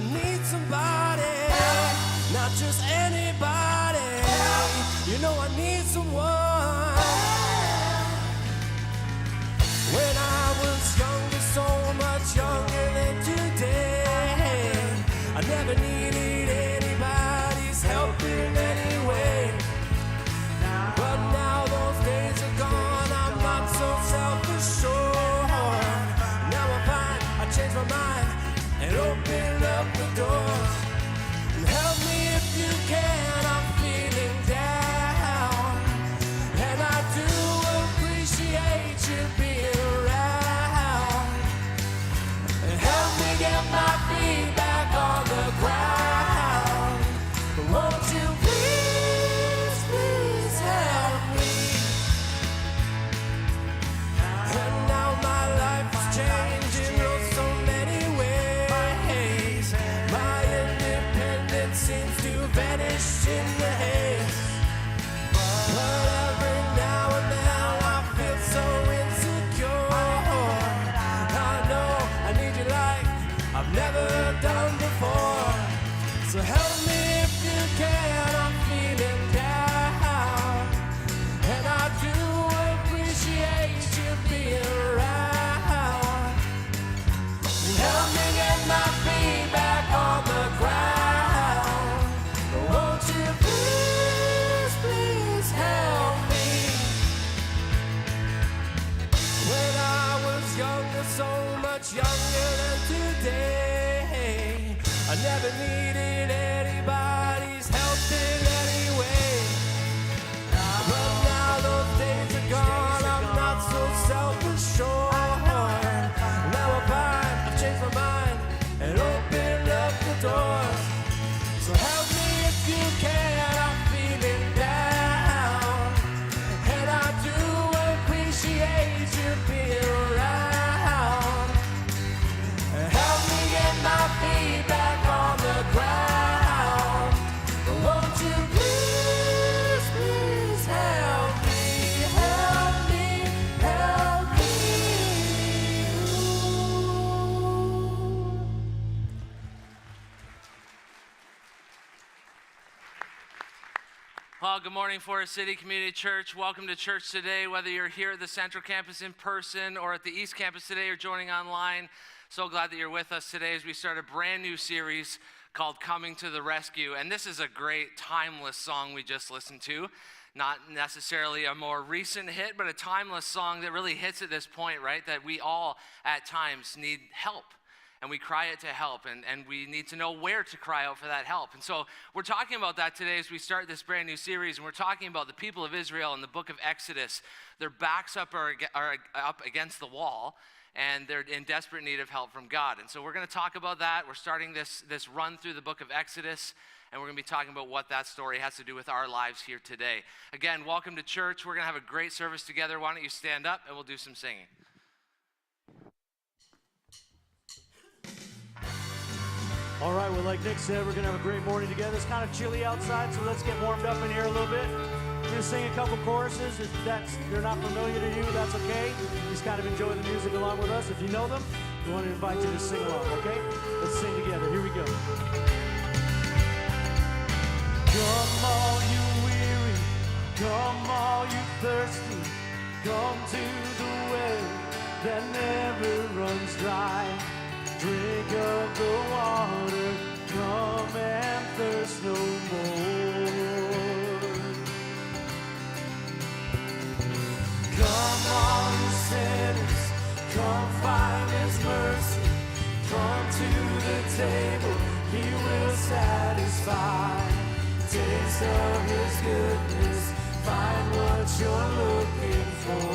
need somebody, not just anybody. You know I need someone. When I was younger, so much younger than today, I never needed anybody's help in any way. But now those days are gone, I'm not so self-assured. Now I find I changed my mind and opened up the doors. Help me if you can, I'm feeling down, and I do appreciate you being around. Help me get my feet back on the ground. Won't you please, please help me? And now my life is changing in so many ways. My independence seems to vanish in the haze. But every now and then I feel so insecure. I know I need you like I've never done before. So help me if you can, I'm feeling down, and I do appreciate you being around. Help me get my feet back on the ground. Won't you please, please help me? When I was younger, so much younger than today, I never needed anybody's help in any way. But now those days are gone, I'm not so self-assured. Now I find I've changed my mind and opened up the doors. So help me if you can, I'm feeling down, and I do appreciate you being around. Help me get my feet back on the ground. Won't you please, please help me, help me, help me. Well, good morning, Forest City Community Church. Welcome to church today, whether you're here at the Central Campus in person or at the East Campus today or joining online. So glad that you're with us today as we start a brand new series called Coming to the Rescue. And this is a great, timeless song we just listened to. Not necessarily a more recent hit, but a timeless song that really hits at this point, right? That we all, at times, need help. And we cry out to help, and we need to know where to cry out for that help. And so we're talking about that today as we start this brand new series, and we're talking about the people of Israel in the book of Exodus. Their backs are up against the wall, and they're in desperate need of help from God. And so we're going to talk about that. We're starting this run through the book of Exodus, and we're going to be talking about what that story has to do with our lives here today. Again, welcome to church. We're going to have a great service together. Why don't you stand up, and we'll do some singing. All right, well, like Nick said, we're going to have a great morning together. It's kind of chilly outside, so let's get warmed up in here a little bit. We're going to sing a couple choruses. If they're not familiar to you, that's okay. Just kind of enjoy the music along with us. If you know them, we want to invite you to sing along, okay? Let's sing together. Here we go. Come all you weary, come all you thirsty, come to the well that never runs dry. Drink of the water, come and thirst no more. Come all you sinners, come find His mercy. Come to the table, He will satisfy. Taste of His goodness, find what you're looking for.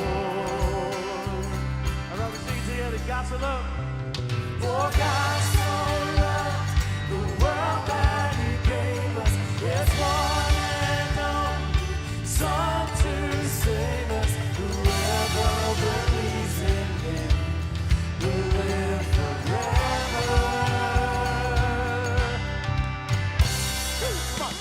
All right, we sing together, God so loved. For God so loved the world that He gave us His one and only Son to save us. Whoever believes in Him will live forever. Come on.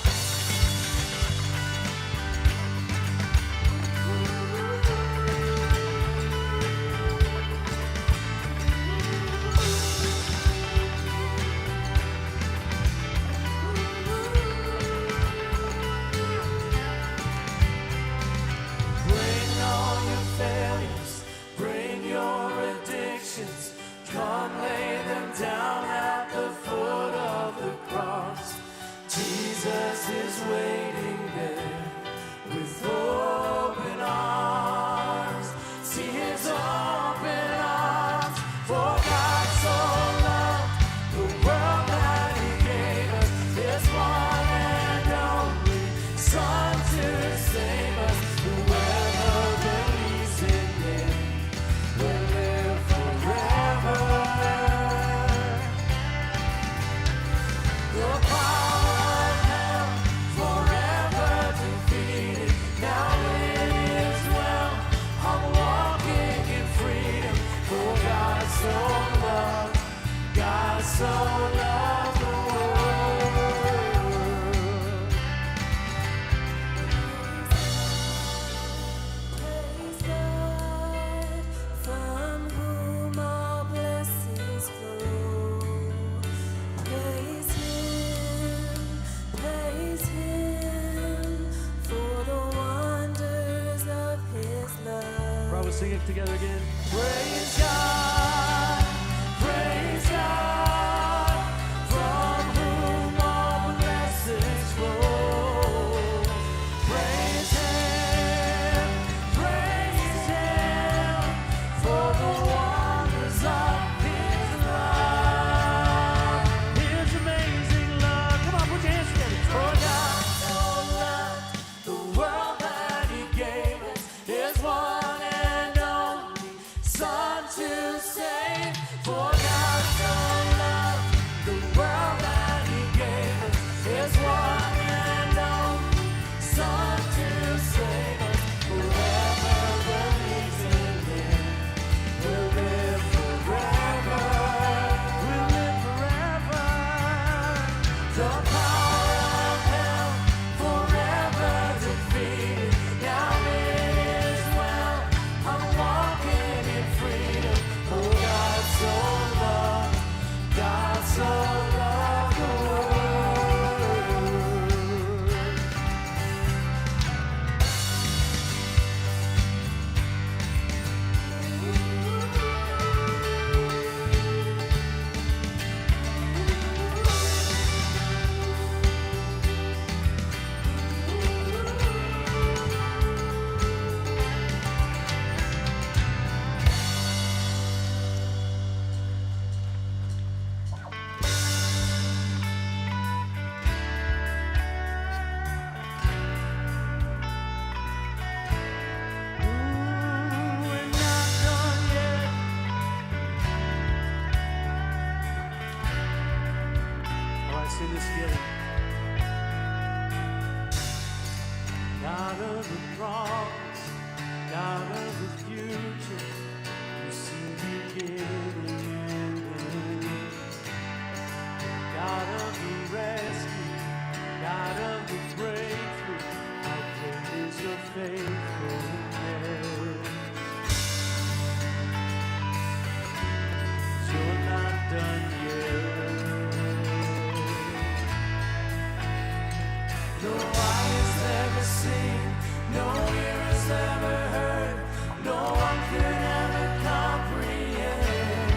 so loved, God so loved the world. Praise God, from whom all blessings flow. Praise Him for the wonders of His love. Bro, we'll sing it together again. Praise God, from whom all blessings flow. Praise Him, for the wonders of His love. His amazing love. Come on, put your hands together. For God so loved the world that He gave us His one and only Son to save. For God so loved the world that He gave us His one and only Son to save us. Whoever believes in Him will live forever. Will live forever. The power of hell forever defeated. Now it is well. I'm walking in freedom. Oh, God so loved the world. We're not done yet. All right, sing this together. God of the promise, God of the future, you see beginning and end. God of the rescue, God of the breakthrough, how great is your faithfulness. You're not done yet. No eye has ever seen, no ear has ever heard, no one could ever comprehend.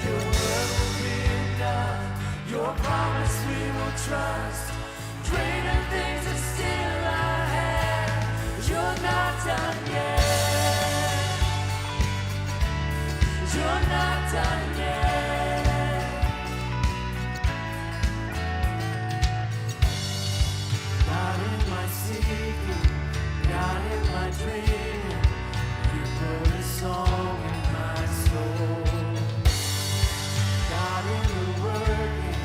Your word will be enough, your promise we will trust. Greater things are still ahead. You're not done yet. You're not done yet. God in my seeking, God in my dreaming, you put a song in my soul. God in the working,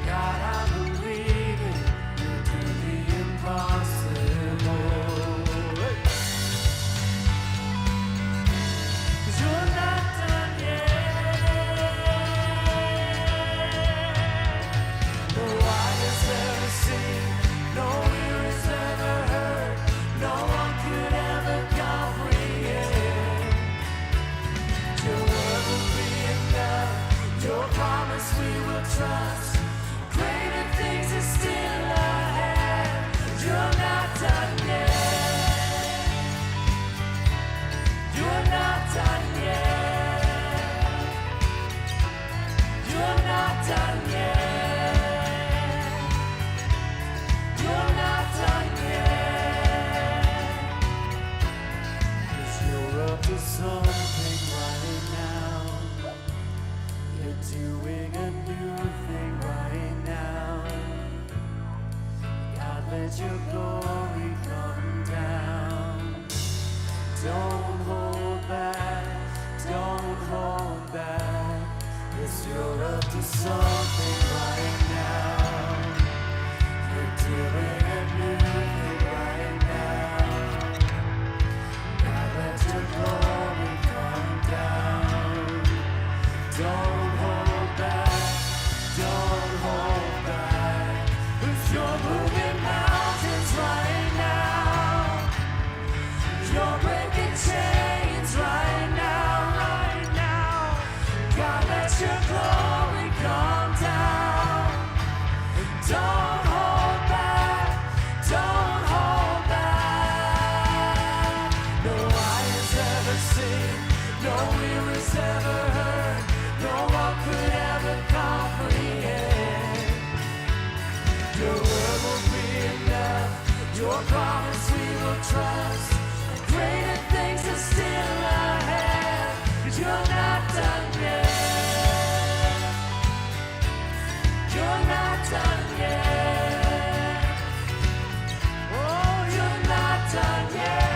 God I'm believing, you do the impossible. Hey. 'Cause you're not done yet. No eye has ever seen, no ear has ever heard, no one could ever comprehend. Your word will be enough, your promise we will trust. Greater things are still ahead. You're not done yet. You're not done yet. You're not done yet. You're not done yet. 'Cause you're up to something right now. You're doing a new thing right now. God, let your glory come down. Don't hold back, don't hold back. Yes, you're up to something right now. You're doing a new thing right now. God, let your glory come down. trust. And greater things are still ahead, 'cause you're not done yet. You're not done yet. Oh, you're not done yet.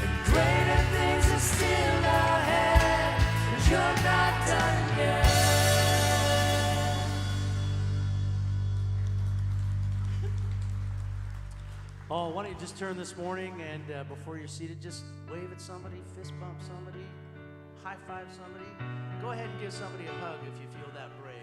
And greater things are still ahead, 'cause you're not done yet. Oh, why don't you just turn this morning and before you're seated, just wave at somebody, fist bump somebody, high five somebody. Go ahead and give somebody a hug if you feel that brave.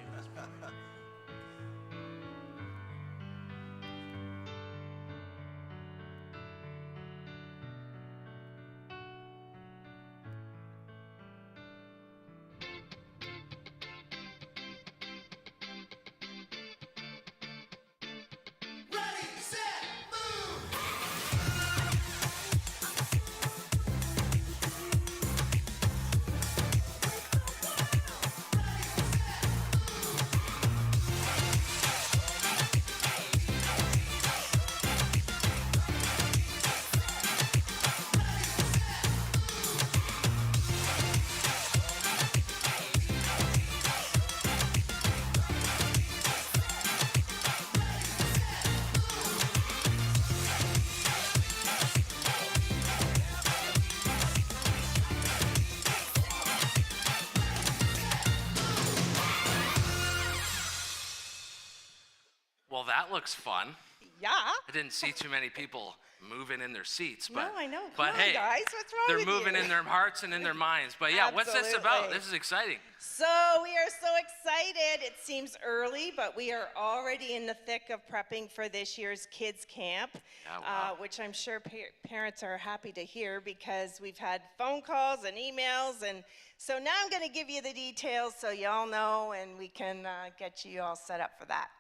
Well, that looks fun. Yeah. I didn't see too many people moving in their seats, but No, I know. Come But on, hey, guys, what's wrong they're with moving you? in their hearts and in their minds. But yeah, what's this about? Absolutely. This is exciting. So we are so excited. It seems early, but we are already in the thick of prepping for this year's kids camp, Yeah, wow. which I'm sure parents are happy to hear because we've had phone calls and emails. And so now I'm going to give you the details so you all know and we can get you all set up for that.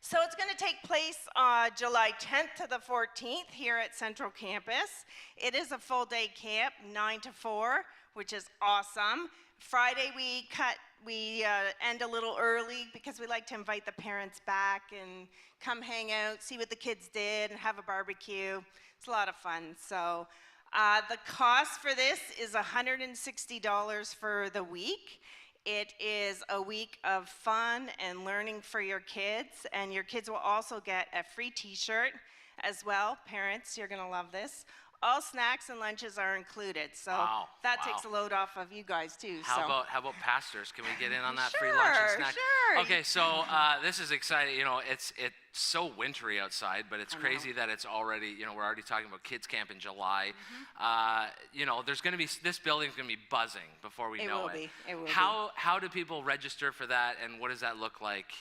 So it's going to take place July 10th to the 14th here at Central Campus. It is a full-day camp, 9 to 4, which is awesome. Friday we end a little early because we like to invite the parents back and come hang out, see what the kids did, and have a barbecue. It's a lot of fun. So the cost for this is $160 for the week. It is a week of fun and learning for your kids, and your kids will also get a free t-shirt as well. Parents, you're gonna love this. All snacks and lunches are included, so Wow, that wow. takes a load off of you guys too. How about pastors? Can we get in on that free lunch and Sure, snack? sure. Okay, so this is exciting. You know, it's so wintry outside, but it's I know. crazy that it's already. You know, we're already talking about kids camp in July. Mm-hmm. You know, there's going to be this building's going to be buzzing before we It know will it. be, it will be. How do people register for that, and what does that look like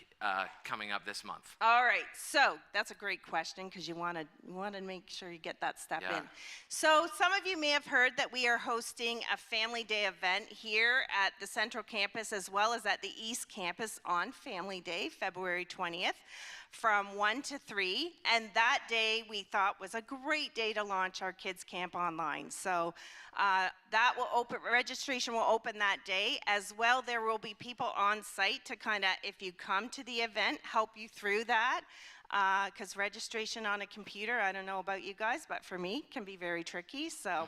coming up this month? All right, so that's a great question because you want to make sure you get that step Yeah. in. So some of you may have heard that we are hosting a Family Day event here at the Central Campus as well as at the East Campus on Family Day, February 20th, from 1 to 3. And that day we thought was a great day to launch our kids camp online. So registration will open that day. As well, there will be people on site to kind of, if you come to the event, help you through that. Because registration on a computer, I don't know about you guys, but for me, can be very tricky. So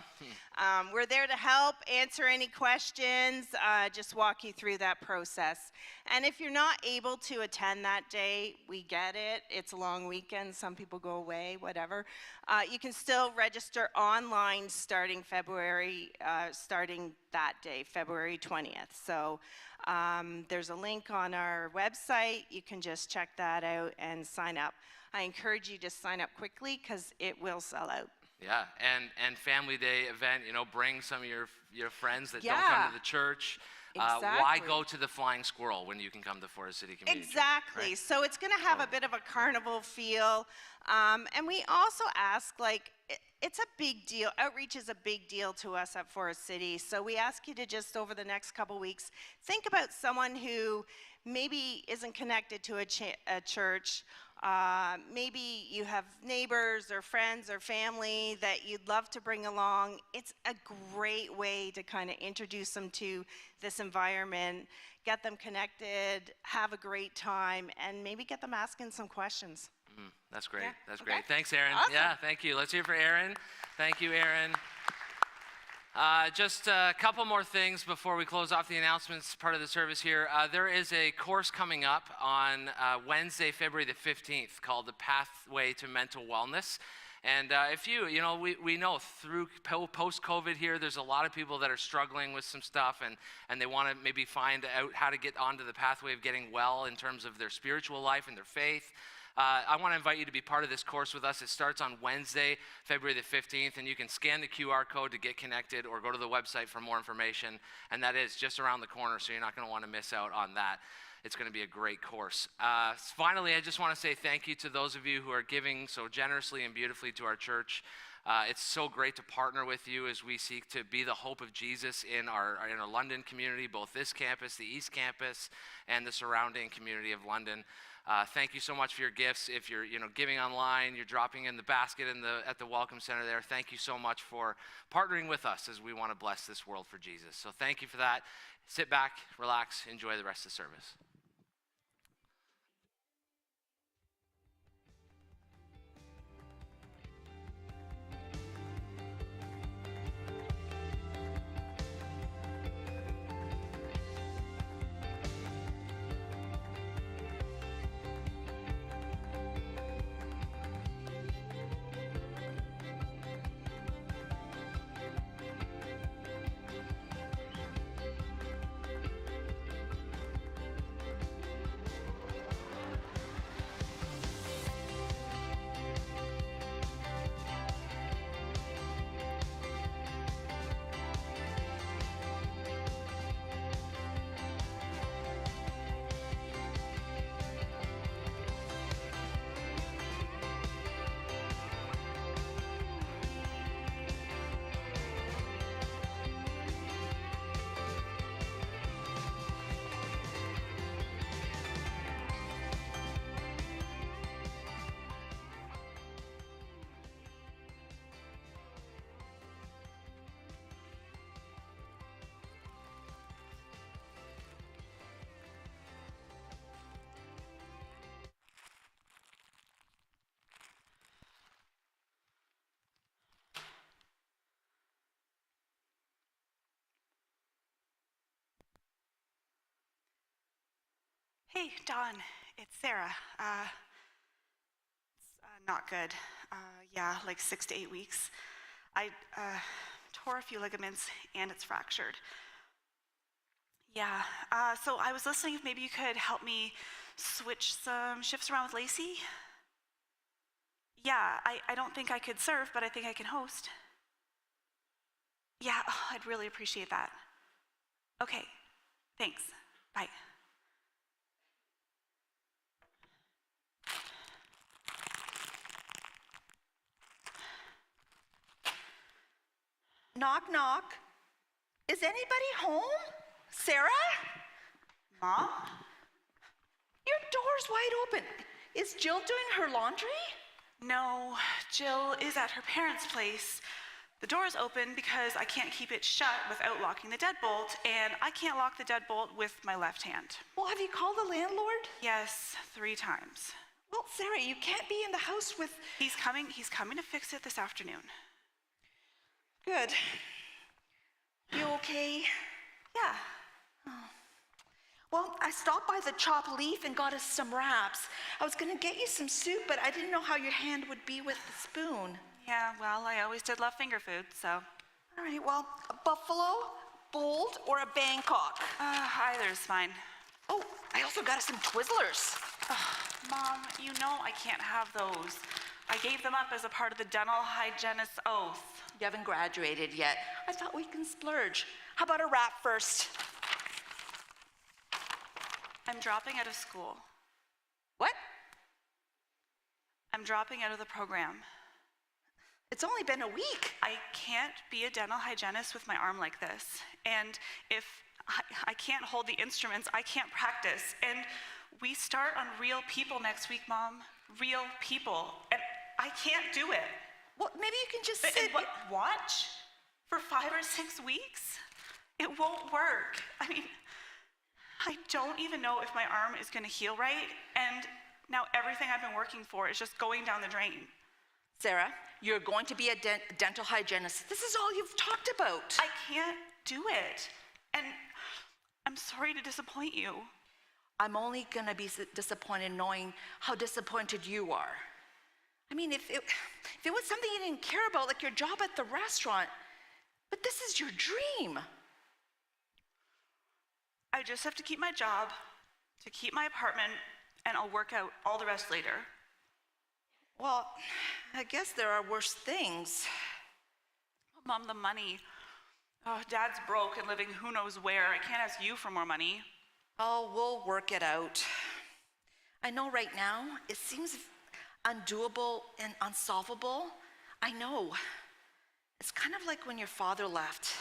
we're there to help, answer any questions, just walk you through that process. And if you're not able to attend that day, we get it. It's a long weekend. Some people go away, whatever. You can still register online starting that day, February 20th. So there's a link on our website. You can just check that out and sign up. I encourage you to sign up quickly because it will sell out. Yeah, and Family Day event. You know, bring some of your friends that don't Yeah. come to the church. Why Exactly. go to the Flying Squirrel when you can come to Forest City Community Church, Exactly. right? So it's going to have a bit of a carnival feel. And we also ask, like, it's a big deal. Outreach is a big deal to us at Forest City. So we ask you to just over the next couple weeks, think about someone who maybe isn't connected to a church. Maybe you have neighbors or friends or family that you'd love to bring along. It's a great way to kind of introduce them to this environment, get them connected, have a great time, and maybe get them asking some questions. That's great. Yeah, That's okay. great. Thanks, Aaron. Awesome. Yeah, thank you. Let's hear for Aaron. Thank you, Aaron. Just a couple more things before we close off the announcements part of the service here. There is a course coming up on Wednesday, February the 15th called The Pathway to Mental Wellness. And if we know through post-COVID here, there's a lot of people that are struggling with some stuff and they want to maybe find out how to get onto the pathway of getting well in terms of their spiritual life and their faith. I want to invite you to be part of this course with us. It starts on Wednesday, February the 15th, and you can scan the QR code to get connected or go to the website for more information. And that is just around the corner, so you're not going to want to miss out on that. It's going to be a great course. Finally, I just want to say thank you to those of you who are giving so generously and beautifully to our church. It's so great to partner with you as we seek to be the hope of Jesus in our London community, both this campus, the East Campus, and the surrounding community of London. Thank you so much for your gifts. If you're giving online, you're dropping in the basket at the Welcome Center there. Thank you so much for partnering with us as we want to bless this world for Jesus. So thank you for that. Sit back, relax, enjoy the rest of the service. Hey, Dawn, it's Sarah. It's not good. Like 6 to 8 weeks. I tore a few ligaments and it's fractured. Yeah, so I was listening if maybe you could help me switch some shifts around with Lacey. Yeah, I don't think I could serve, but I think I can host. Yeah, I'd really appreciate that. Okay, thanks. Bye. Knock, knock. Is anybody home? Sarah? Mom? Your door's wide open. Is Jill doing her laundry? No, Jill is at her parents' place. The door is open because I can't keep it shut without locking the deadbolt, and I can't lock the deadbolt with my left hand. Well, have you called the landlord? Yes, 3 times. Well, Sarah, you can't be in the house with... He's coming to fix it this afternoon. Good. You okay? Yeah. Well, I stopped by the chopped leaf and got us some wraps. I was gonna get you some soup, but I didn't know how your hand would be with the spoon. Yeah, well, I always did love finger food, so. All right, well, a buffalo, bold, or a Bangkok? Either's fine. Oh, I also got us some Twizzlers. Mom, you know I can't have those. I gave them up as a part of the dental hygienist's oath. You haven't graduated yet. I thought we can splurge. How about a wrap first? I'm dropping out of school. What? I'm dropping out of the program. It's only been a week. I can't be a dental hygienist with my arm like this. And if I can't hold the instruments, I can't practice. And we start on real people next week, Mom. Real people. And I can't do it. Well, maybe you can just And sit. watch for 5 or 6 weeks? It won't work. I mean, I don't even know if my arm is gonna heal right. And Now everything I've been working for is just going down the drain. Sarah, you're going to be a dental hygienist. This is all you've talked about. I can't do it. And I'm sorry to disappoint you. I'm only gonna be disappointed knowing how disappointed you are. I mean, if it was something you didn't care about, like your job at the restaurant, but this is your dream. I just have to keep my job, to keep my apartment, and I'll work out all the rest later. Well, I guess there are worse things. Mom, the money. Oh, Dad's broke and living who knows where. I can't ask you for more money. Oh, we'll work it out. I know right now it seems undoable and unsolvable. I know. It's kind of like when your father left.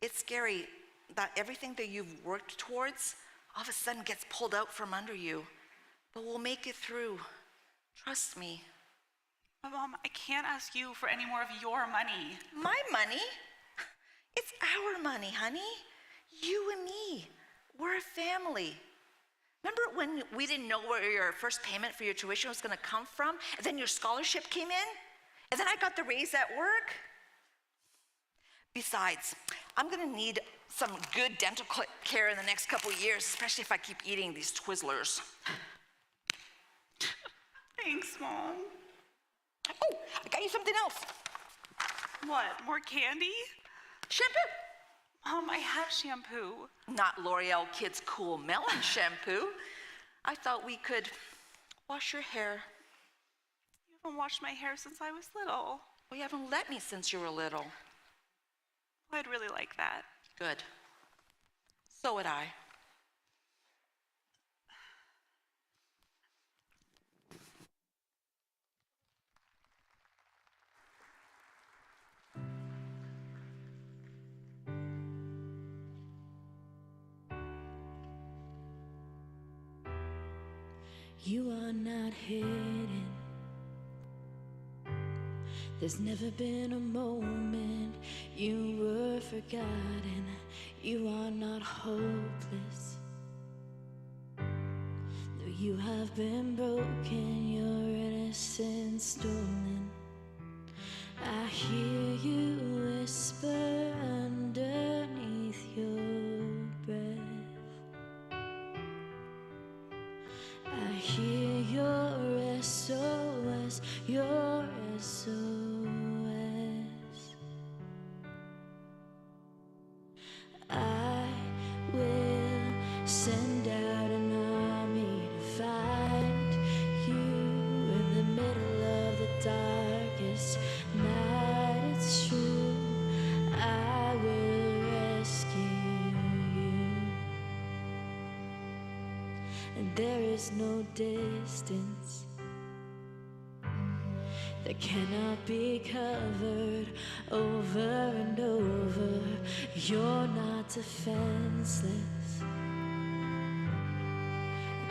It's scary that everything that you've worked towards all of a sudden gets pulled out from under you. But we'll make it through. Trust me. But Mom, I can't ask you for any more of your money. My money? It's our money, honey. You and me. We're a family. Remember when we didn't know where your first payment for your tuition was going to come from? And then your scholarship came in? And then I got the raise at work? Besides, I'm going to need some good dental care in the next couple of years, especially if I keep eating these Twizzlers. Thanks, Mom. Oh, I got you something else. What, more candy? Shampoo. Mom, I have shampoo. Not L'Oreal Kids Cool Melon shampoo. I thought we could wash your hair. You haven't washed my hair since I was little. Well, you haven't let me since you were little. I'd really like that. Good. So would I. You are not hidden. There's never been a moment you were forgotten. You are not hopeless. Though you have been broken, your innocence stolen. I hear you whisper underneath your breath. I hear your SOS, your SOS. I will send out an army to find you in the middle of the darkest night. It's true, I will rescue you. And there is no distance that cannot be covered over and over. You're not defenseless, and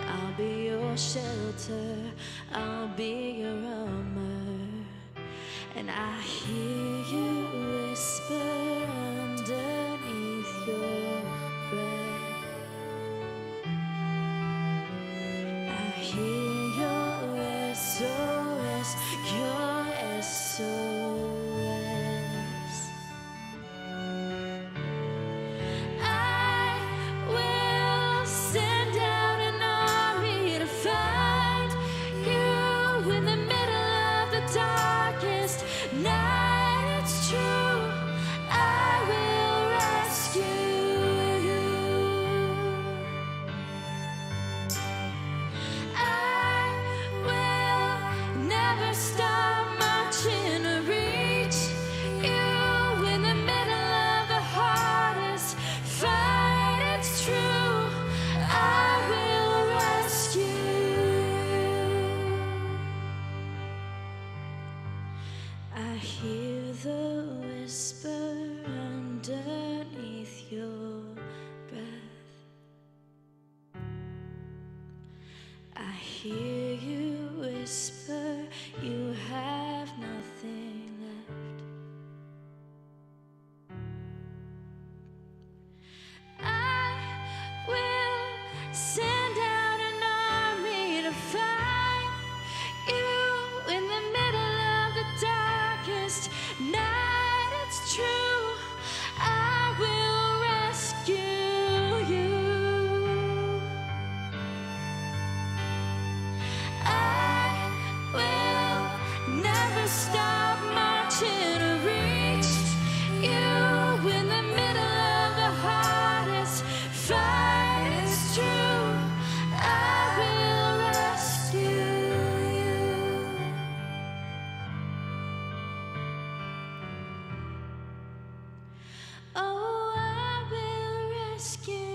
I'll be your shelter, I'll be your armor. And I hear you whisper underneath your breath. I hear your SOS, your SOS. I will send out an army to find you in the middle of the darkest night. It's true, I will rescue you. I will never stop marching to reach you in the middle of the hardest fight. It's true, I will rescue you. I hear the whisper underneath your breath. I hear you whisper, you have nothing left. I will send out an army to fight night it's true, I will rescue you. I will never stop marching to reach you in the middle of the hardest fight. It's true, I will rescue you. Oh, I will rescue you.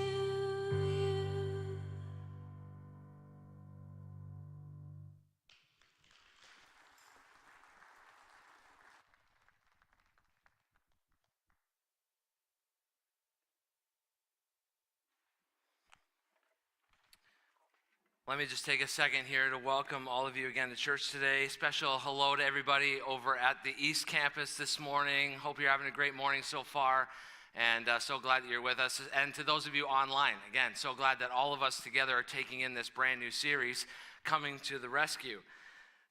Let me just take a second here to welcome all of you again to church today. Special hello to everybody over at the East Campus this morning. Hope you're having a great morning so far, and so glad that you're with us. And to those of you online, again, so glad that all of us together are taking in this brand new series, Coming to the Rescue.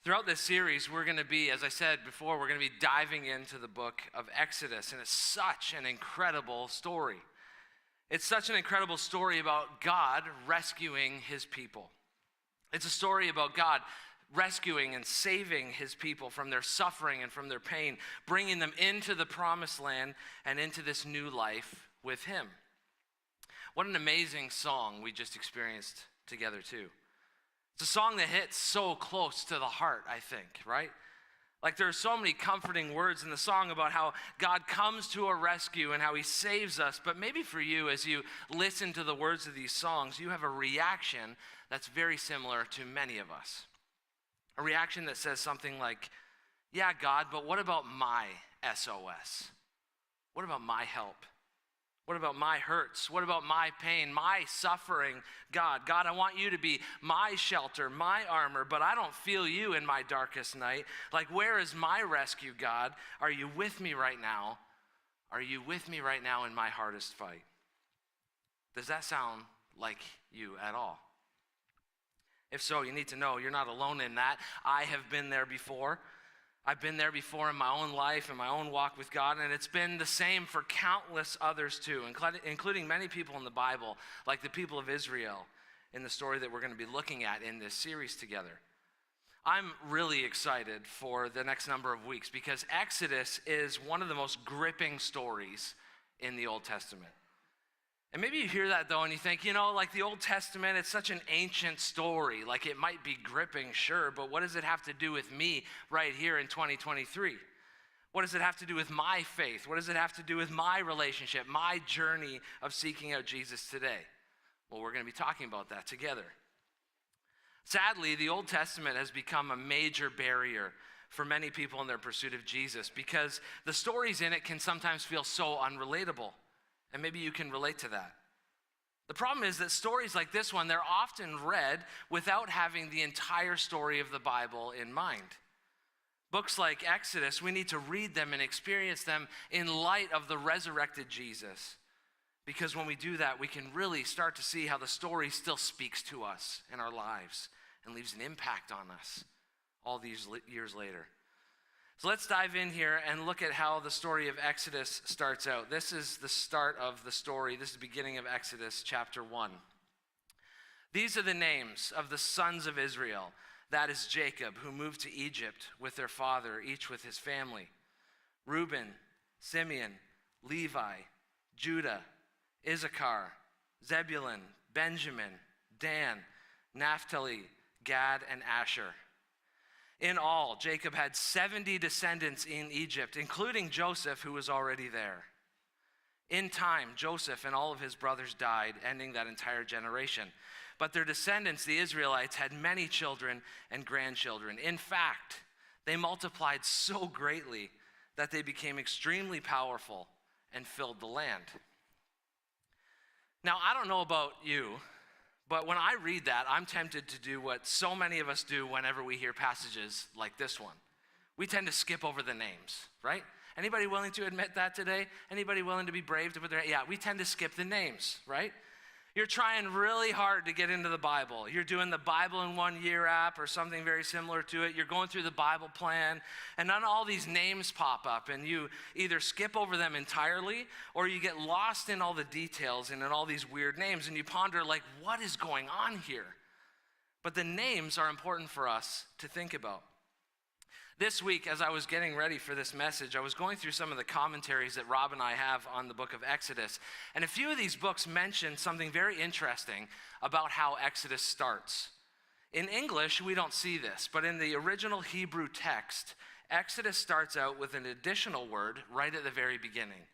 Throughout this series, we're going to be, as I said before, we're going to be diving into the book of Exodus, and it's such an incredible story. It's such an incredible story about God rescuing his people. It's a story about God rescuing and saving his people from their suffering and from their pain, bringing them into the promised land and into this new life with him. What an amazing song we just experienced together too. It's a song that hits so close to the heart, I think, right? Like there are so many comforting words in the song about how God comes to our rescue and how he saves us. But maybe for you, as you listen to the words of these songs, you have a reaction that's very similar to many of us. A reaction that says something like, yeah, God, but what about my SOS? What about my help? What about my hurts? What about my pain, my suffering? God, I want you to be my shelter, my armor, but I don't feel you in my darkest night. Like, where is my rescue, God? Are you with me right now? Are you with me right now in my hardest fight? Does that sound like you at all? If so, you need to know you're not alone in that. I have been there before. I've been there before in my own life, in my own walk with God, and it's been the same for countless others too, including many people in the Bible, like the people of Israel in the story that we're going to be looking at in this series together. I'm really excited for the next number of weeks because Exodus is one of the most gripping stories in the Old Testament. And maybe you hear that though and you think, like the Old Testament, it's such an ancient story. Like it might be gripping, sure, but what does it have to do with me right here in 2023? What does it have to do with my faith? What does it have to do with my relationship, my journey of seeking out Jesus today? Well, we're going to be talking about that together. Sadly, the Old Testament has become a major barrier for many people in their pursuit of Jesus because the stories in it can sometimes feel so unrelatable. And maybe you can relate to that. The problem is that stories like this one, they're often read without having the entire story of the Bible in mind. Books like Exodus, we need to read them and experience them in light of the resurrected Jesus. Because when we do that, we can really start to see how the story still speaks to us in our lives and leaves an impact on us all these years later. So let's dive in here and look at how the story of Exodus starts out. This is the start of the story. This is the beginning of Exodus chapter 1. These are the names of the sons of Israel. That is Jacob, who moved to Egypt with their father, each with his family. Reuben, Simeon, Levi, Judah, Issachar, Zebulun, Benjamin, Dan, Naphtali, Gad, and Asher. In all, Jacob had 70 descendants in Egypt, including Joseph, who was already there. In time, Joseph and all of his brothers died, ending that entire generation. But their descendants, the Israelites, had many children and grandchildren. In fact, they multiplied so greatly that they became extremely powerful and filled the land. Now, I don't know about you, but when I read that, I'm tempted to do what so many of us do whenever we hear passages like this one. We tend to skip over the names, right? Anybody willing to admit that today? Anybody willing to be brave to put their, yeah, we tend to skip the names, right? You're trying really hard to get into the Bible. You're doing the Bible in 1 Year app or something very similar to it. You're going through the Bible plan, and then all these names pop up, and you either skip over them entirely or you get lost in all the details and in all these weird names, and you ponder, like, what is going on here? But the names are important for us to think about. This week, as I was getting ready for this message, I was going through some of the commentaries that Rob and I have on the book of Exodus. And a few of these books mention something very interesting about how Exodus starts. In English, we don't see this, but in the original Hebrew text, Exodus starts out with an additional word right at the very beginning.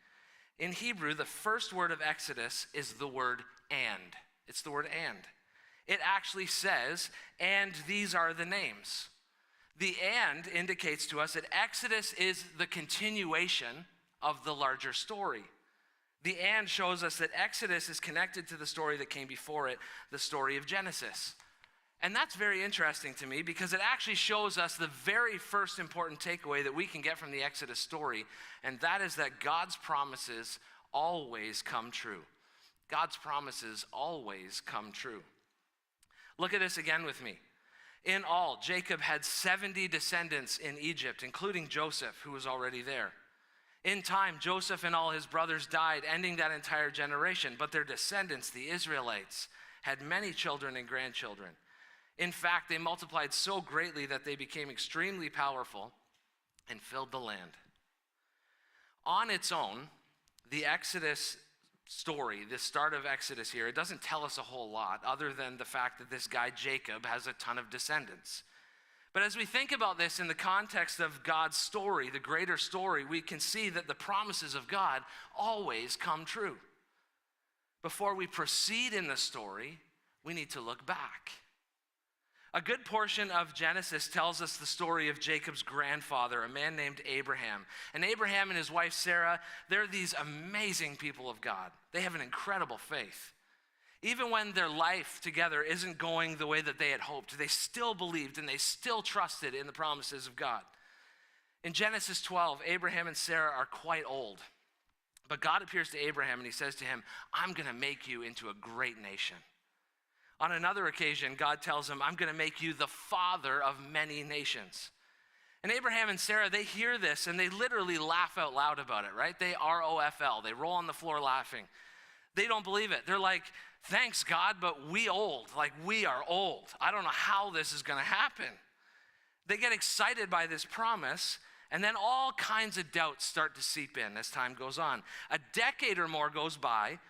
In Hebrew, the first word of Exodus is the word and. It's the word and. It actually says, and these are the names. The and indicates to us that Exodus is the continuation of the larger story. The and shows us that Exodus is connected to the story that came before it, the story of Genesis. And that's very interesting to me because it actually shows us the very first important takeaway that we can get from the Exodus story, and that is that God's promises always come true. God's promises always come true. Look at this again with me. In all, Jacob had 70 descendants in Egypt, including Joseph, who was already there. In time, Joseph and all his brothers died, ending that entire generation. But their descendants, the Israelites, had many children and grandchildren. In fact, they multiplied so greatly that they became extremely powerful and filled the land. On its own, the Exodus story, the start of Exodus here, it doesn't tell us a whole lot other than the fact that this guy Jacob has a ton of descendants. But as we think about this in the context of God's story, the greater story, we can see that the promises of God always come true. Before we proceed in the story, we need to look back. A good portion of Genesis tells us the story of Jacob's grandfather, a man named Abraham. And Abraham and his wife Sarah, they're these amazing people of God. They have an incredible faith. Even when their life together isn't going the way that they had hoped, they still believed and they still trusted in the promises of God. In Genesis 12, Abraham and Sarah are quite old. But God appears to Abraham and he says to him, I'm going to make you into a great nation. On another occasion, God tells him, I'm going to make you the father of many nations. And Abraham and Sarah, they hear this and they literally laugh out loud about it, right? They ROFL. They roll on the floor laughing. They don't believe it. They're like, thanks, God, but we old. Like, we are old. I don't know how this is going to happen. They get excited by this promise, and then all kinds of doubts start to seep in as time goes on. A decade or more goes by,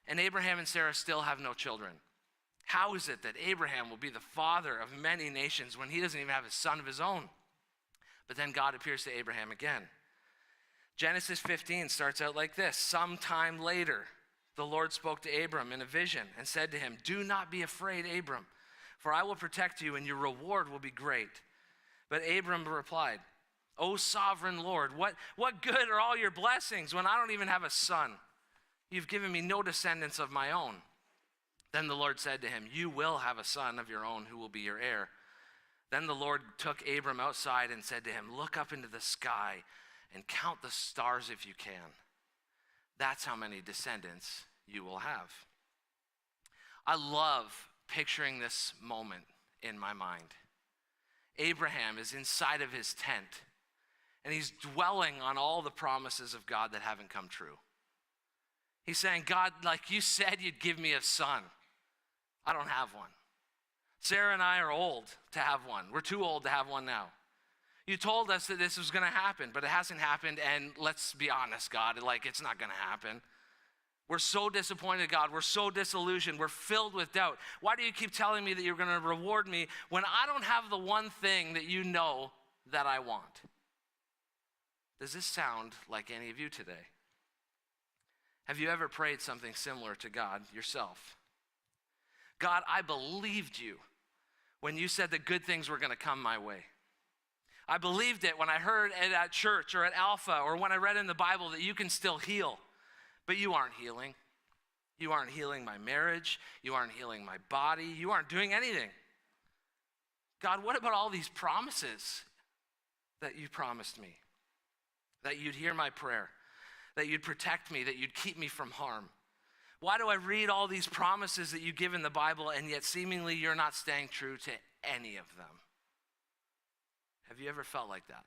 and Abraham and Sarah still have no children. How is it that Abraham will be the father of many nations when he doesn't even have a son of his own? But then God appears to Abraham again. Genesis 15 starts out like this. Sometime later, the Lord spoke to Abram in a vision and said to him, do not be afraid, Abram, for I will protect you and your reward will be great. But Abram replied, O sovereign Lord, what good are all your blessings when I don't even have a son? You've given me no descendants of my own. Then the Lord said to him, you will have a son of your own who will be your heir. Then the Lord took Abram outside and said to him, look up into the sky and count the stars if you can. That's how many descendants you will have. I love picturing this moment in my mind. Abraham is inside of his tent, and he's dwelling on all the promises of God that haven't come true. He's saying, God, like you said you'd give me a son. I don't have one. Sarah and I are old to have one. We're too old to have one now. You told us that this was going to happen, but it hasn't happened, and let's be honest, God, like it's not going to happen. We're so disappointed, God. We're so disillusioned. We're filled with doubt. Why do you keep telling me that you're going to reward me when I don't have the one thing that you know that I want? Does this sound like any of you today? Have you ever prayed something similar to God yourself? God, I believed you when you said that good things were going to come my way. I believed it when I heard it at church or at Alpha or when I read in the Bible that you can still heal, but you aren't healing. You aren't healing my marriage. You aren't healing my body. You aren't doing anything. God, what about all these promises that you promised me? That you'd hear my prayer, that you'd protect me, that you'd keep me from harm. Why do I read all these promises that you give in the Bible and yet seemingly you're not staying true to any of them? Have you ever felt like that?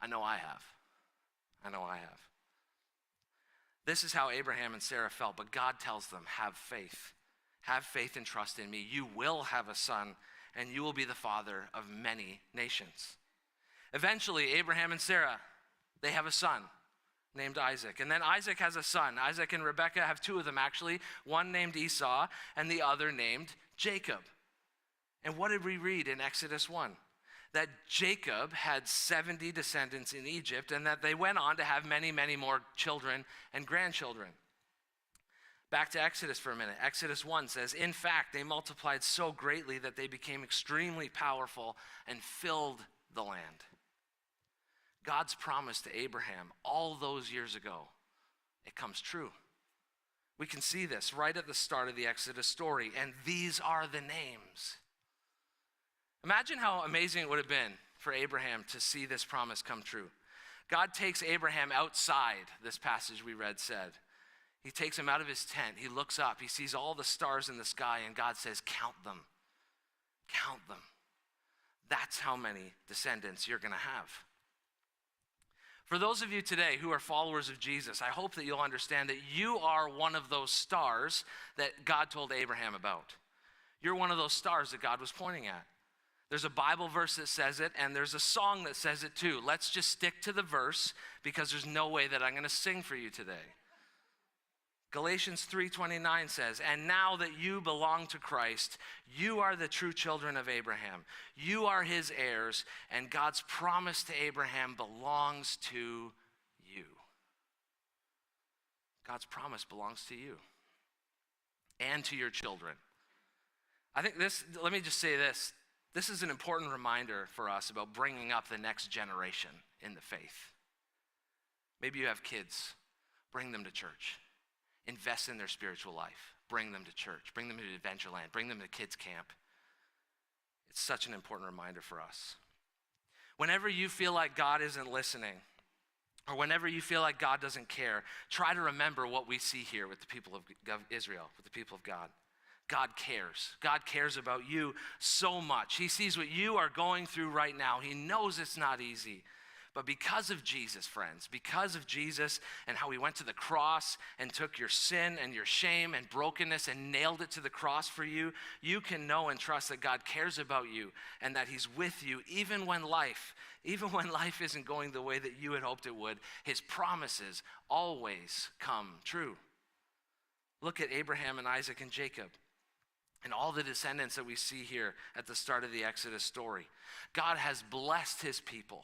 I know I have. This is how Abraham and Sarah felt, but God tells them, have faith. Have faith and trust in me. You will have a son, and you will be the father of many nations. Eventually, Abraham and Sarah, they have a son named Isaac. And then Isaac has a son. Isaac and Rebekah have two of them, actually. One named Esau, and the other named Jacob. And what did we read in Exodus 1? That Jacob had 70 descendants in Egypt, and that they went on to have many, many more children and grandchildren. Back to Exodus for a minute. Exodus 1 says, in fact, they multiplied so greatly that they became extremely powerful and filled the land. God's promise to Abraham all those years ago, it comes true. We can see this right at the start of the Exodus story, and these are the names. Imagine how amazing it would have been for Abraham to see this promise come true. God takes Abraham outside, this passage we read said. He takes him out of his tent. He looks up. He sees all the stars in the sky, and God says, count them. Count them. That's how many descendants you're going to have. For those of you today who are followers of Jesus, I hope that you'll understand that you are one of those stars that God told Abraham about. You're one of those stars that God was pointing at. There's a Bible verse that says it, and there's a song that says it too. Let's just stick to the verse because there's no way that I'm going to sing for you today. Galatians 3:29 says, and now that you belong to Christ, you are the true children of Abraham. You are his heirs, and God's promise to Abraham belongs to you. God's promise belongs to you and to your children. I think let me just say this. This is an important reminder for us about bringing up the next generation in the faith. Maybe you have kids. Bring them to church. Invest in their spiritual life. Bring them to church. Bring them to Adventureland. Bring them to kids camp. It's such an important reminder for us. Whenever you feel like God isn't listening, or whenever you feel like God doesn't care, try to remember what we see here with the people of Israel, with the people of God. God cares. God cares about you so much. He sees what you are going through right now. He knows it's not easy. But because of Jesus, friends, because of Jesus and how he went to the cross and took your sin and your shame and brokenness and nailed it to the cross for you, you can know and trust that God cares about you and that he's with you even when life isn't going the way that you had hoped it would. His promises always come true. Look at Abraham and Isaac and Jacob and all the descendants that we see here at the start of the Exodus story. God has blessed his people.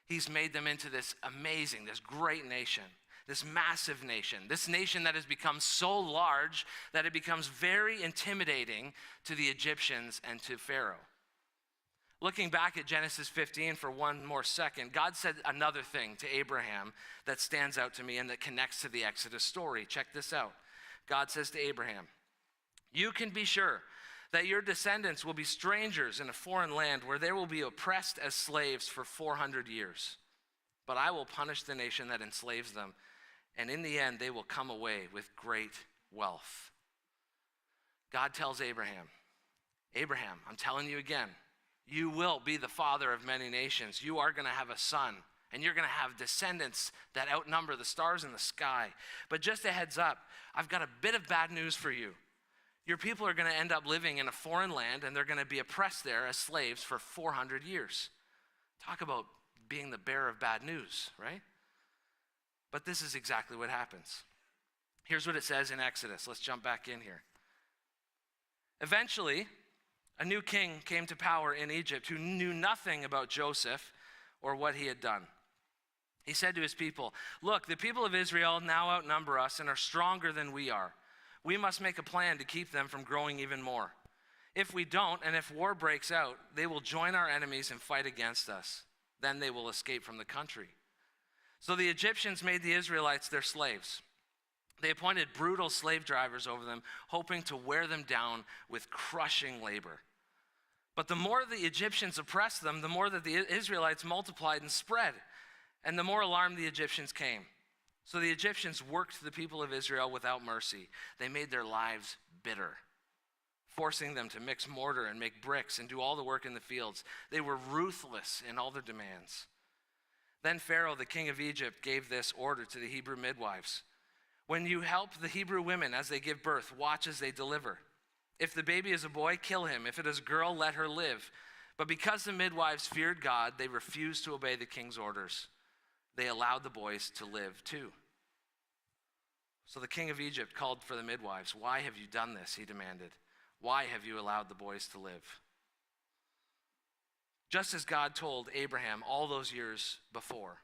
He's made them into this amazing, this great nation, this massive nation, this nation that has become so large that it becomes very intimidating to the Egyptians and to Pharaoh. Looking back at Genesis 15 for one more second, God said another thing to Abraham that stands out to me and that connects to the Exodus story. Check this out. God says to Abraham, you can be sure that your descendants will be strangers in a foreign land where they will be oppressed as slaves for 400 years. But I will punish the nation that enslaves them, and in the end, they will come away with great wealth. God tells Abraham, Abraham, I'm telling you again, you will be the father of many nations. You are going to have a son, and you're going to have descendants that outnumber the stars in the sky. But just a heads up, I've got a bit of bad news for you. Your people are going to end up living in a foreign land, and they're going to be oppressed there as slaves for 400 years. Talk about being the bearer of bad news, right? But this is exactly what happens. Here's what it says in Exodus. Let's jump back in here. Eventually, a new king came to power in Egypt who knew nothing about Joseph or what he had done. He said to his people, look, the people of Israel now outnumber us and are stronger than we are. We must make a plan to keep them from growing even more. If we don't, and if war breaks out, they will join our enemies and fight against us. Then they will escape from the country. So the Egyptians made the Israelites their slaves. They appointed brutal slave drivers over them, hoping to wear them down with crushing labor. But the more the Egyptians oppressed them, the more that the Israelites multiplied and spread, and the more alarmed the Egyptians came. So the Egyptians worked the people of Israel without mercy. They made their lives bitter, forcing them to mix mortar and make bricks and do all the work in the fields. They were ruthless in all their demands. Then Pharaoh, the king of Egypt, gave this order to the Hebrew midwives. When you help the Hebrew women as they give birth, watch as they deliver. If the baby is a boy, kill him. If it is a girl, let her live. But because the midwives feared God, they refused to obey the king's orders. They allowed the boys to live too. So the king of Egypt called for the midwives. Why have you done this? He demanded. Why have you allowed the boys to live? Just as God told Abraham all those years before,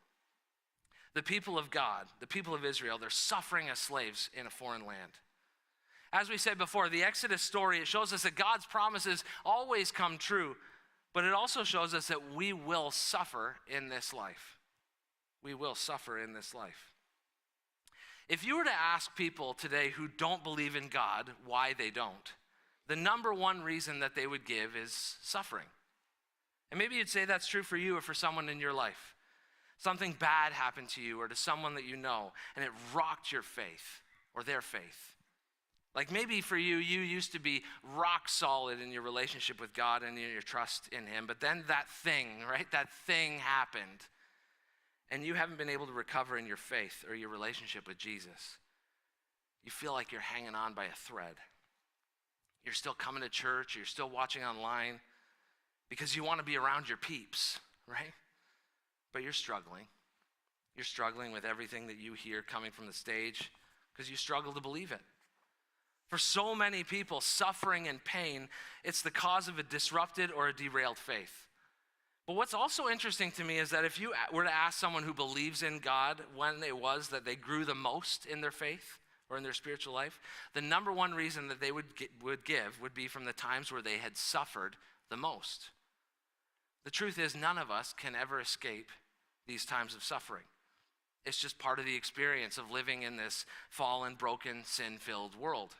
the people of God, the people of Israel, they're suffering as slaves in a foreign land. As we said before, the Exodus story, it shows us that God's promises always come true, but it also shows us that we will suffer in this life. We will suffer in this life. If you were to ask people today who don't believe in God why they don't, the number one reason that they would give is suffering. And maybe you'd say that's true for you or for someone in your life. Something bad happened to you or to someone that you know, and it rocked your faith or their faith. Like maybe for you, you used to be rock solid in your relationship with God and in your trust in him, but then that thing, right, that thing happened, and you haven't been able to recover in your faith or your relationship with Jesus. You feel like you're hanging on by a thread. You're still coming to church, you're still watching online because you want to be around your peeps, right? But you're struggling. You're struggling with everything that you hear coming from the stage because you struggle to believe it. For so many people, suffering and pain, it's the cause of a disrupted or a derailed faith. But what's also interesting to me is that if you were to ask someone who believes in God when it was that they grew the most in their faith or in their spiritual life, the number one reason that they would give would be from the times where they had suffered the most. The truth is, none of us can ever escape these times of suffering. It's just part of the experience of living in this fallen, broken, sin-filled world.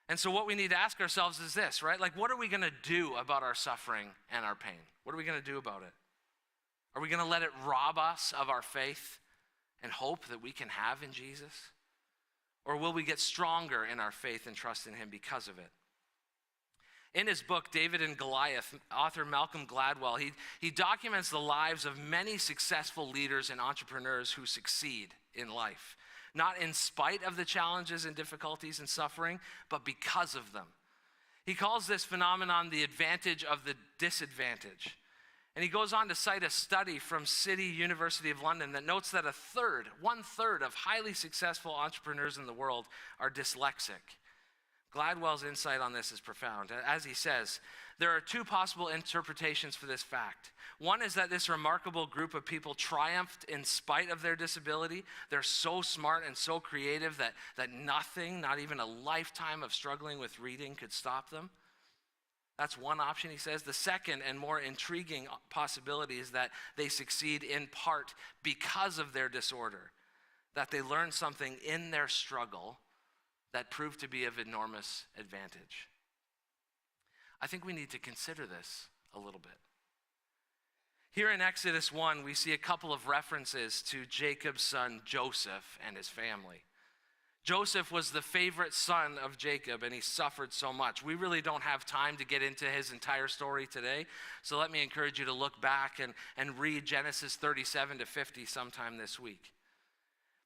And so what we need to ask ourselves is this, right? Like, what are we going to do about our suffering and our pain? What are we going to do about it? Are we going to let it rob us of our faith and hope that we can have in Jesus? Or will we get stronger in our faith and trust in him because of it? In his book, David and Goliath, author Malcolm Gladwell, he documents the lives of many successful leaders and entrepreneurs who succeed in life. Not in spite of the challenges and difficulties and suffering, but because of them. He calls this phenomenon the advantage of the disadvantage. And he goes on to cite a study from City University of London that notes that 1/3 of highly successful entrepreneurs in the world are dyslexic. Gladwell's insight on this is profound. As he says, there are two possible interpretations for this fact. One is that this remarkable group of people triumphed in spite of their disability. They're so smart and so creative that nothing, not even a lifetime of struggling with reading, could stop them. That's one option, he says. The second and more intriguing possibility is that they succeed in part because of their disorder, that they learned something in their struggle that proved to be of enormous advantage. I think we need to consider this a little bit. Here in Exodus 1, we see a couple of references to Jacob's son Joseph and his family. Joseph was the favorite son of Jacob, and he suffered so much. We really don't have time to get into his entire story today, so let me encourage you to look back and read Genesis 37 to 50 sometime this week.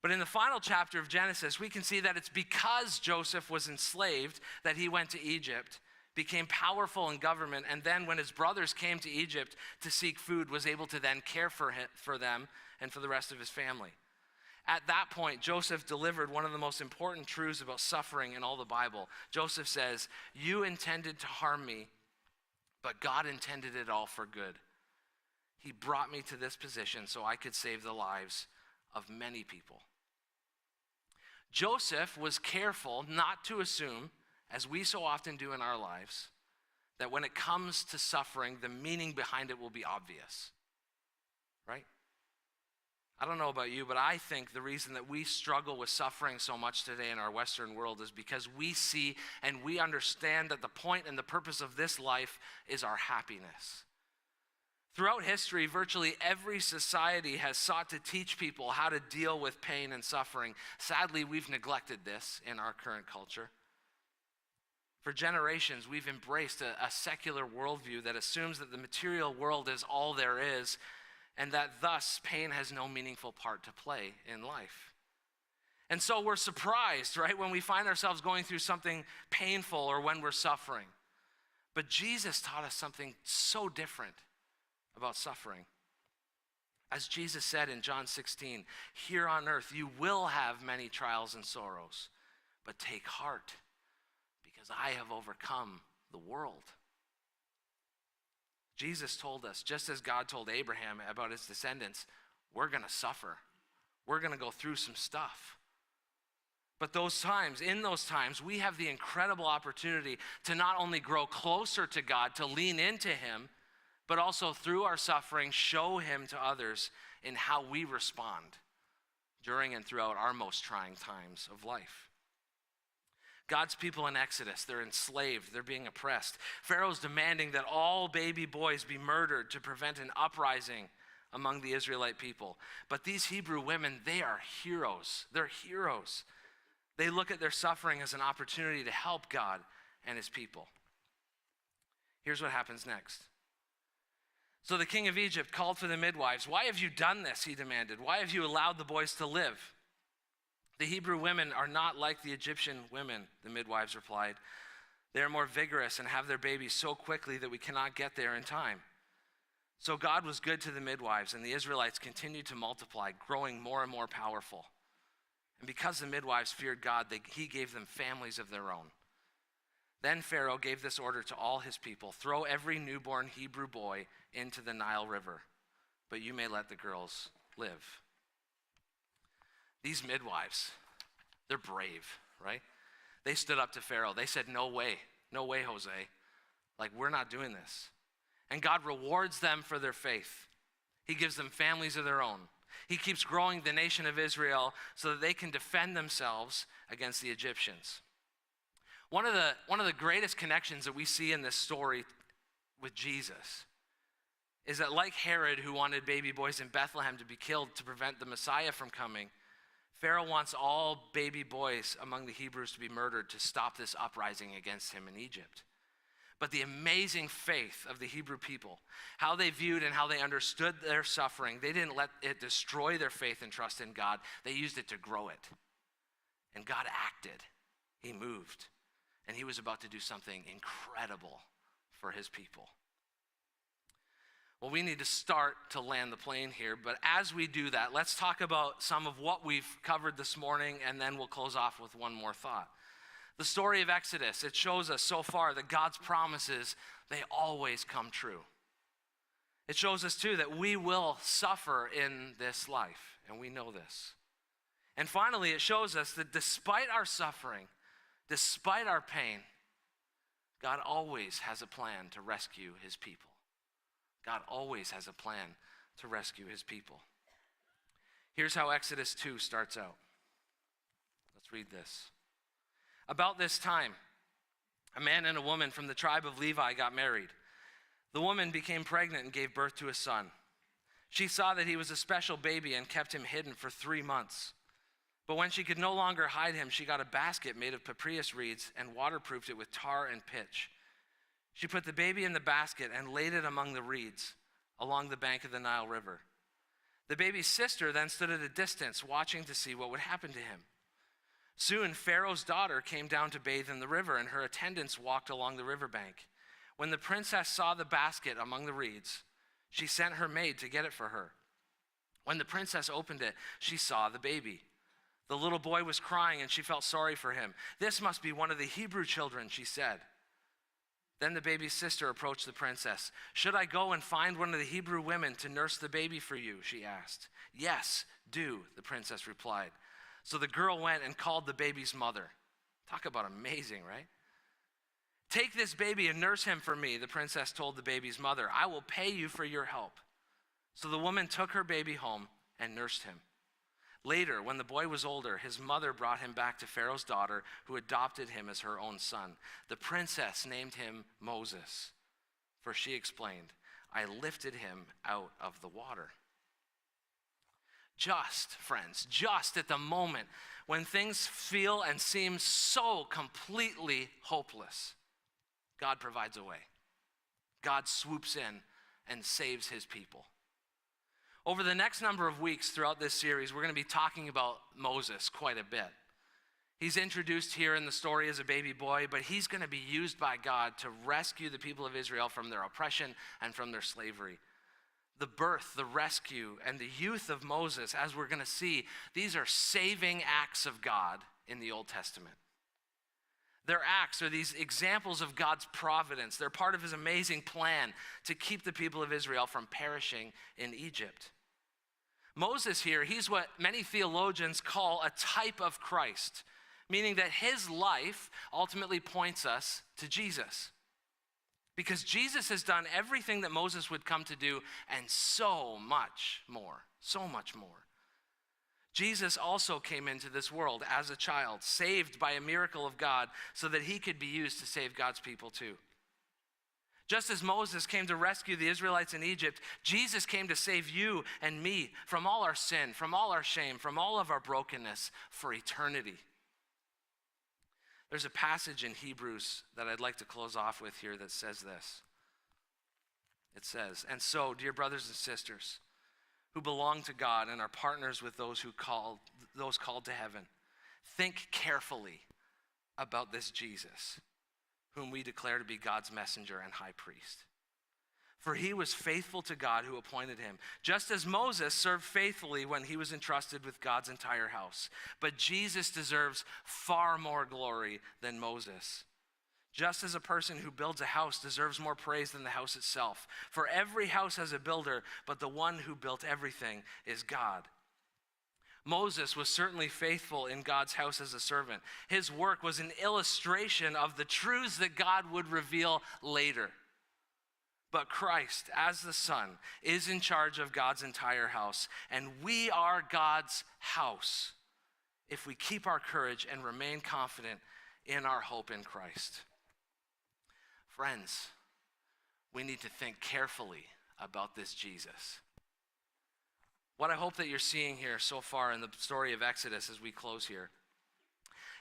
But in the final chapter of Genesis, we can see that it's because Joseph was enslaved that he went to Egypt, became powerful in government, and then when his brothers came to Egypt to seek food, was able to then care for them and for the rest of his family. At that point, Joseph delivered one of the most important truths about suffering in all the Bible. Joseph says, "You intended to harm me, but God intended it all for good. He brought me to this position so I could save the lives of many people." Joseph was careful not to assume, as we so often do in our lives, that when it comes to suffering, the meaning behind it will be obvious, right? I don't know about you, but I think the reason that we struggle with suffering so much today in our Western world is because we see and we understand that the point and the purpose of this life is our happiness. Throughout history, virtually every society has sought to teach people how to deal with pain and suffering. Sadly, we've neglected this in our current culture. For generations, we've embraced a secular worldview that assumes that the material world is all there is, and that thus pain has no meaningful part to play in life. And so we're surprised, right, when we find ourselves going through something painful or when we're suffering. But Jesus taught us something so different about suffering. As Jesus said in John 16, "Here on earth you will have many trials and sorrows, but take heart, because I have overcome the world." Jesus told us, just as God told Abraham about his descendants, we're going to suffer. We're going to go through some stuff. But in those times, we have the incredible opportunity to not only grow closer to God, to lean into him, but also through our suffering, show him to others in how we respond during and throughout our most trying times of life. God's people in Exodus, they're enslaved, they're being oppressed. Pharaoh's demanding that all baby boys be murdered to prevent an uprising among the Israelite people. But these Hebrew women, they are heroes. They're heroes. They look at their suffering as an opportunity to help God and his people. Here's what happens next. So the king of Egypt called for the midwives. "Why have you done this?" he demanded. "Why have you allowed the boys to live?" "The Hebrew women are not like the Egyptian women," the midwives replied. "They are more vigorous and have their babies so quickly that we cannot get there in time." So God was good to the midwives, and the Israelites continued to multiply, growing more and more powerful. And because the midwives feared God, he gave them families of their own. Then Pharaoh gave this order to all his people: "Throw every newborn Hebrew boy into the Nile River, but you may let the girls live." These midwives, they're brave, right? They stood up to Pharaoh. They said, no way, Jose. Like, we're not doing this. And God rewards them for their faith. He gives them families of their own. He keeps growing the nation of Israel so that they can defend themselves against the Egyptians. One of the greatest connections that we see in this story with Jesus is that, like Herod, who wanted baby boys in Bethlehem to be killed to prevent the Messiah from coming, Pharaoh wants all baby boys among the Hebrews to be murdered to stop this uprising against him in Egypt. But the amazing faith of the Hebrew people, how they viewed and how they understood their suffering, they didn't let it destroy their faith and trust in God. They used it to grow it. And God acted. He moved. And he was about to do something incredible for his people. Well, we need to start to land the plane here, but as we do that, let's talk about some of what we've covered this morning, and then we'll close off with one more thought. The story of Exodus, it shows us so far that God's promises, they always come true. It shows us too that we will suffer in this life, and we know this. And finally, it shows us that despite our suffering, despite our pain, God always has a plan to rescue his people. God always has a plan to rescue his people. Here's how Exodus 2 starts out. Let's read this. About this time, a man and a woman from the tribe of Levi got married. The woman became pregnant and gave birth to a son. She saw that he was a special baby and kept him hidden for 3 months. But when she could no longer hide him, she got a basket made of papyrus reeds and waterproofed it with tar and pitch. She put the baby in the basket and laid it among the reeds along the bank of the Nile River. The baby's sister then stood at a distance, watching to see what would happen to him. Soon, Pharaoh's daughter came down to bathe in the river, and her attendants walked along the riverbank. When the princess saw the basket among the reeds, she sent her maid to get it for her. When the princess opened it, she saw the baby. The little boy was crying, and she felt sorry for him. "This must be one of the Hebrew children," she said. Then the baby's sister approached the princess. "Should I go and find one of the Hebrew women to nurse the baby for you?" she asked. "Yes, do," the princess replied. So the girl went and called the baby's mother. Talk about amazing, right? "Take this baby and nurse him for me," the princess told the baby's mother. "I will pay you for your help." So the woman took her baby home and nursed him. Later, when the boy was older, his mother brought him back to Pharaoh's daughter, who adopted him as her own son. The princess named him Moses, for she explained, I lifted him out of the water. Just, friends, just at the moment when things feel and seem so completely hopeless, God provides a way. God swoops in and saves his people. Over the next number of weeks throughout this series, we're going to be talking about Moses quite a bit. He's introduced here in the story as a baby boy, but he's going to be used by God to rescue the people of Israel from their oppression and from their slavery. The birth, the rescue, and the youth of Moses, as we're going to see, these are saving acts of God in the Old Testament. Their acts are these examples of God's providence. They're part of his amazing plan to keep the people of Israel from perishing in Egypt. Moses here, he's what many theologians call a type of Christ, meaning that his life ultimately points us to Jesus. Because Jesus has done everything that Moses would come to do and so much more, so much more. Jesus also came into this world as a child, saved by a miracle of God so that he could be used to save God's people too. Just as Moses came to rescue the Israelites in Egypt, Jesus came to save you and me from all our sin, from all our shame, from all of our brokenness for eternity. There's a passage in Hebrews that I'd like to close off with here that says this. It says, "And so, dear brothers and sisters, who belong to God and are partners with those called to heaven, think carefully about this Jesus, whom we declare to be God's messenger and high priest. For he was faithful to God who appointed him, just as Moses served faithfully when he was entrusted with God's entire house. But Jesus deserves far more glory than Moses. Just as a person who builds a house deserves more praise than the house itself. For every house has a builder, but the one who built everything is God. Moses was certainly faithful in God's house as a servant. His work was an illustration of the truths that God would reveal later. But Christ, as the Son, is in charge of God's entire house, and we are God's house if we keep our courage and remain confident in our hope in Christ. Friends, we need to think carefully about this Jesus. What I hope that you're seeing here so far in the story of Exodus as we close here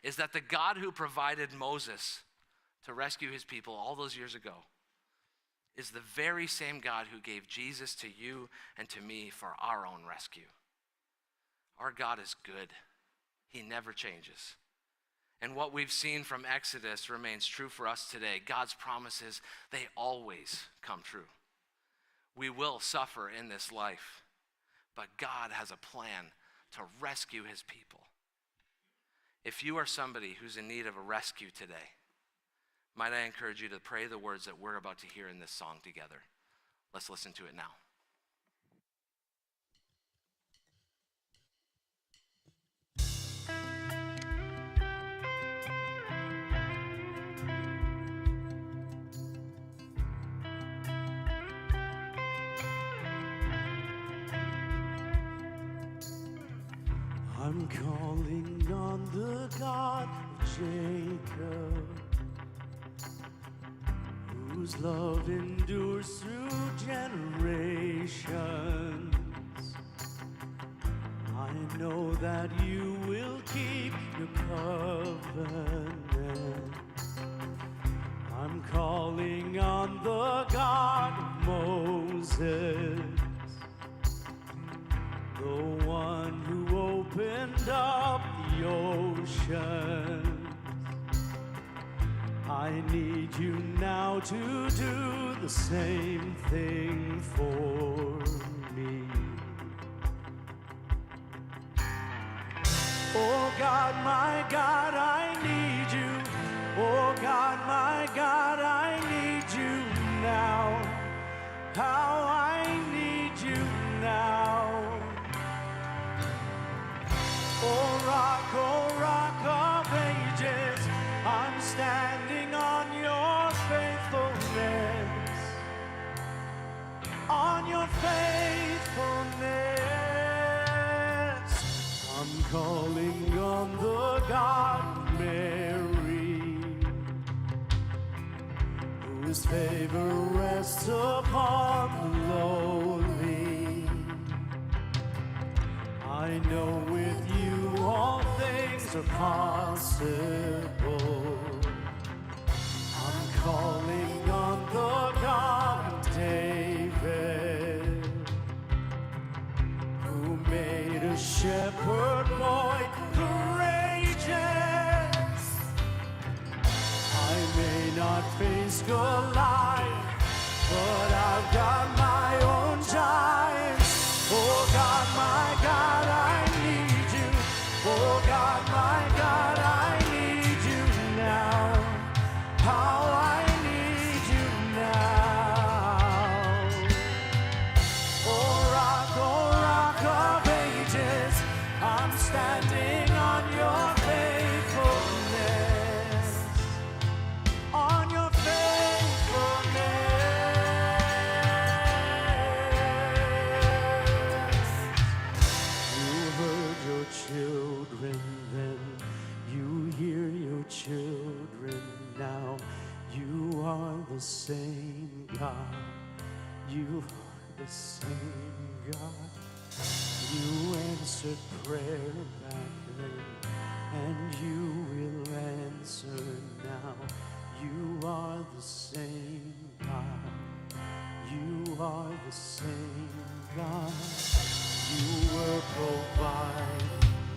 is that the God who provided Moses to rescue his people all those years ago is the very same God who gave Jesus to you and to me for our own rescue. Our God is good. He never changes. And what we've seen from Exodus remains true for us today. God's promises, they always come true. We will suffer in this life, but God has a plan to rescue his people. If you are somebody who's in need of a rescue today, might I encourage you to pray the words that we're about to hear in this song together. Let's listen to it now. I'm calling on the God of Jacob, whose love endures through generations. I know that you will keep your covenant. I'm calling on the God of Moses, the one who opened up the ocean. I need you now to do the same thing for me. Oh God, my God, I need you. Oh God, my God, I need you now. How I need you now. Oh rock of ages, I'm standing on your faithfulness, on your faithfulness. I'm calling on the God of Mary, who His favor rests upon the lowly. I know with you all things are possible. I'm calling on the God of David, who made a shepherd boy courageous. I may not face Goliath, but I've got my own giants. Oh God, my God, I need you. Oh God, my God, I need you now. How I need you now. Oh rock of ages, I'm standing on your faithfulness. On your faithfulness. You heard your children then, you hear your children now. You are the same God. You are the same God. You answered prayer back then, and you will answer now. You are the same God. You are the same God. You were providing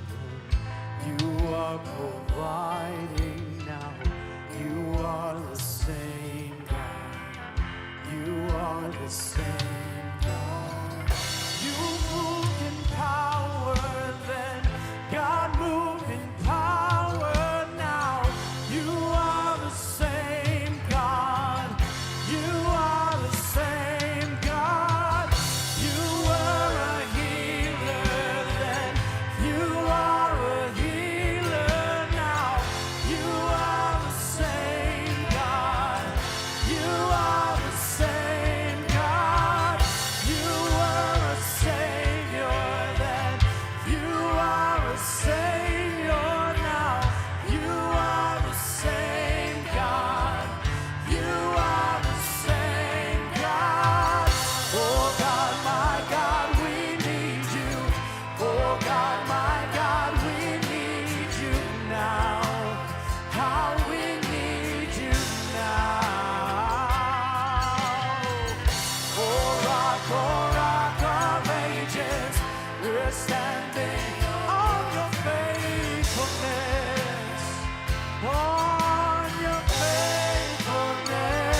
then. You are providing now. You are the same God. You are the same God. You moved in power then. God moved in power now. You are the same God. You are the same God. You were a healer then. You are a healer now. You are the same God. You are the same God. You were a savior then. You are a savior now. You are the same God. You are the same God. Oh God, my God, we need you. Oh God, my God, we need you now. How we need you now. Oh rock of ages, we're standing on your faithfulness. On your faithfulness.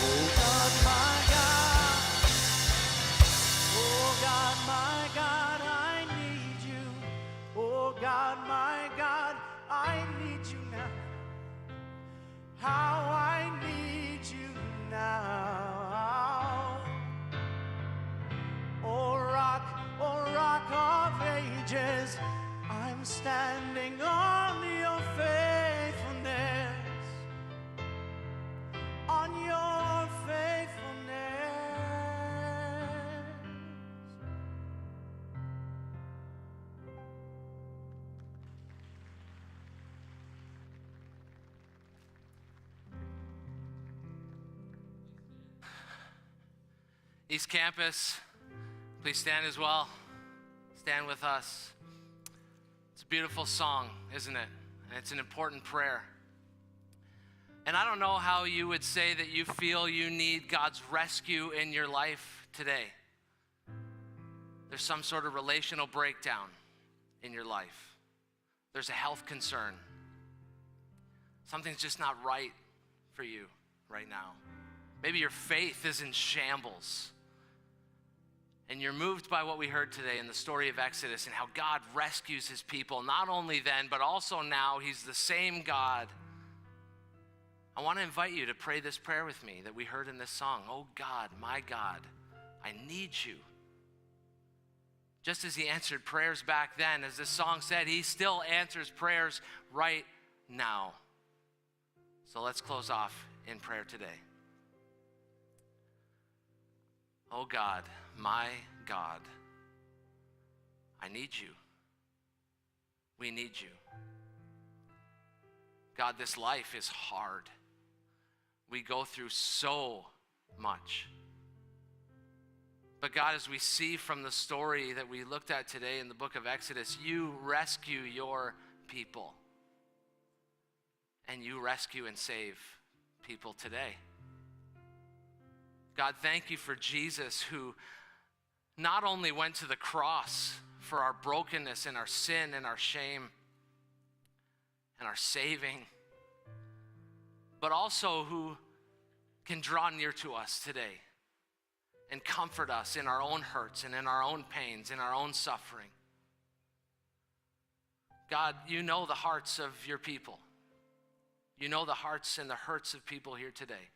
Oh God, my God. Oh God, my God, I need you. Oh God, my God, I need you now. How I need you now. Oh rock of ages, I'm standing on your faithfulness. On your faithfulness. East Campus, please stand as well. Stand with us. It's a beautiful song, isn't it? And it's an important prayer. And I don't know how you would say that you feel you need God's rescue in your life today. There's some sort of relational breakdown in your life. There's a health concern. Something's just not right for you right now. Maybe your faith is in shambles. And you're moved by what we heard today in the story of Exodus and how God rescues his people, not only then, but also now. He's the same God. I want to invite you to pray this prayer with me that we heard in this song. Oh God, my God, I need you. Just as he answered prayers back then, as this song said, he still answers prayers right now. So let's close off in prayer today. Oh God, my God, I need you. We need you. God, this life is hard. we go through so much. But God, as we see from the story that we looked at today in the book of Exodus, you rescue your people. And you rescue and save people today. God, thank you for Jesus, who not only went to the cross for our brokenness and our sin and our shame and our saving, but also who can draw near to us today and comfort us in our own hurts and in our own pains, in our own suffering. God, you know the hearts of your people. You know the hearts and the hurts of people here today.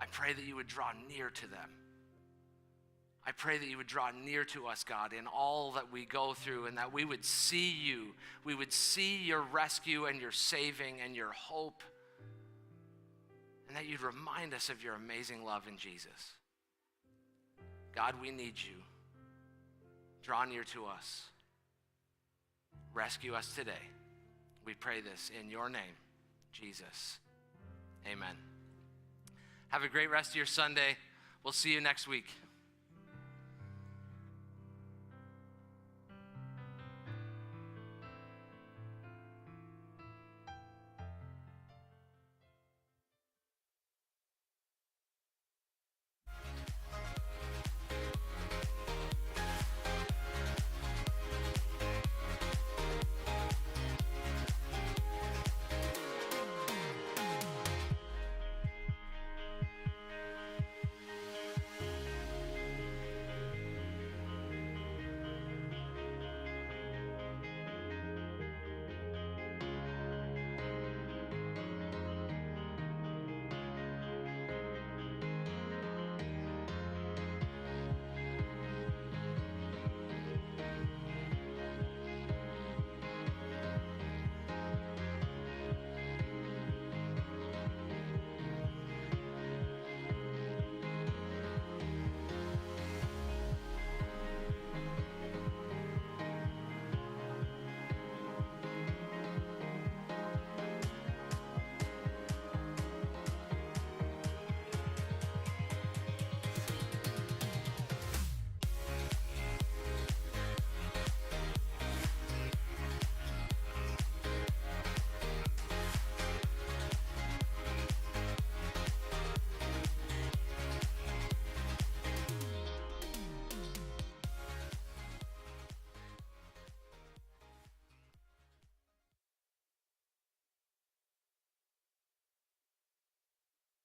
I pray that you would draw near to them. I pray that you would draw near to us, God, in all that we go through, and that we would see you. We would see your rescue and your saving and your hope, and that you'd remind us of your amazing love in Jesus. God, we need you. Draw near to us. Rescue us today. We pray this in your name, Jesus. Amen. Have a great rest of your Sunday. We'll see you next week.